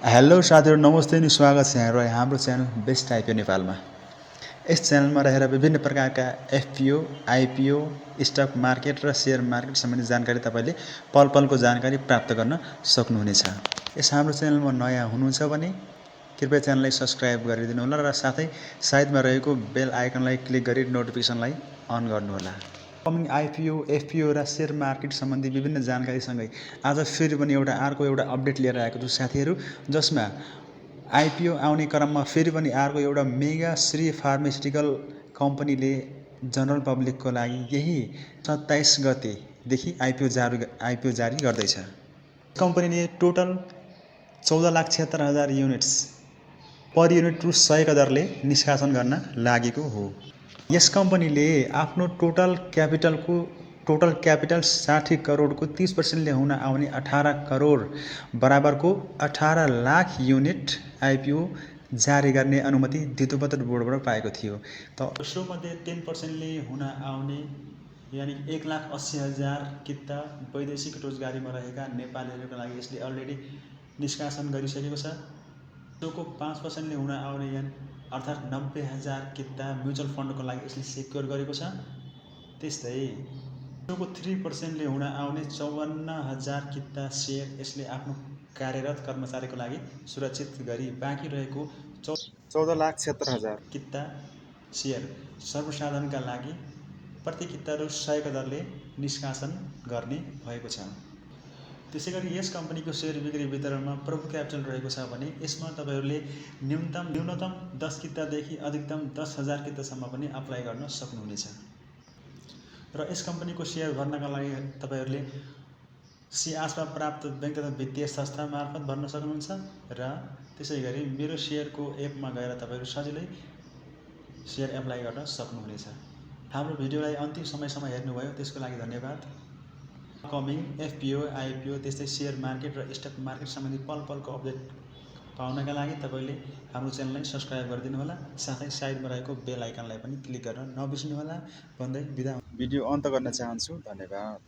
Hello साथीहरु नमस्ते अनि स्वागत छ यहाँहरु हाम्रो च्यानल बेस्ट आइपिओ नेपालमा। यस च्यानलमा रहेर विभिन्न प्रकारका एफपिओ, आइपिओ, स्टक मार्केट र शेयर मार्केट सम्बन्धी जानकारी तपाईले पल-पलको जानकारी प्राप्त गर्न सक्नुहुनेछ। यस हाम्रो च्यानलमा नयाँ हुनुहुन्छ भने कृपया च्यानललाई सब्स्क्राइब गरिदिनु होला र साथै साइडमा रहेको बेल आइकनलाई क्लिक गरी नोटिफिकेसनलाई अन गर्नुहोला। कमिङ आइपिओ, एफपिओ र शेयर मार्केट सम्बन्धी विभिन्न जानकारीसँगै आज फेरि पनि अर्को एउटा अपडेट लिएर आएको छु साथीहरु, जसमा आइपिओ आउने क्रममा फेरि पनि अर्को एउटा मेगा श्री फार्मास्युटिकल कम्पनीले जनरल पब्लिकको लागि यही 27 गतेदेखि आइपिओ जारी गर्दैछ। कम्पनीले टोटल 14,76,000 युनिट्स पर युनिट रु 100 का दरले निष्कासन गर्न लागेको हो। यस कम्पनीले आफ्नो टोटल क्यापिटल 60 करोडको 30% ले हुन आउने 18 करोड बराबरको 18 लाख युनिट आइपिओ जारी गर्ने अनुमति धितोपत्र बोर्डबाट पाएको थियो। दोस्रो मध्ये 10% ले हुन आउने यानी 1,80,000 किता वैदेशिक रोजगारीमा रहेका नेपालीहरुका लागि यसले अलरेडी निष्कासन गरिसकेको छ। दोस्रोको 5% ले हुन आउने यानी अर्थात 90,000 किता म्युचुअल फन्डको लागि यसले सेक्युर गरेको छ। त्यस्तै दोस्रोको 3% ले हुन आउने 54,000 किता शेयर यसले आफ्नो कार्यरत कर्मचारीको लागि सुरक्षित गरी बाँकी रहेको 14,76,000 किता शेयर सर्वसाधारणका लागि प्रति किता रु 100 का दरले निष्कासन गर्ने भएको छ। त्यसैगरी यस कम्पनीको शेयर बिक्री वितरणमा प्रमुख क्यापिटल रहेको छ भने यसमा तपाईहरुले न्यूनतम 10 कितादेखि अधिकतम 10,000 कितासम्म पनि अप्लाई गर्न सक्नुहुनेछ। र यस कम्पनीको शेयर भर्नका लागि तपाईहरुले आसमा प्राप्त बैंक तथा वित्तीय संस्था मार्फत भर्न सक्नुहुन्छ र त्यसैगरी मेरो शेयरको एपमा गएर तपाईहरु सजिलै शेयर एप्लाई गर्न सक्नुहुनेछ। हाम्रो भिडियोलाई अन्तिम समयसम्म हेर्नुभयो त्यसको लागि धन्यवाद। कमिङ एफपिओ, आइपिओ त्यस्तै शेयर मार्केट र स्टक मार्केट सम्बन्धी पल-पलको अपडेट पाउनका लागि तपाईले हाम्रो च्यानललाई सब्स्क्राइब गरिदिनु होला, साथै साइडमा रहेको बेल आइकनलाई पनि क्लिक गर्न नबिर्सनु होला भन्दै भिडियो अन्त गर्न चाहन्छु। धन्यवाद।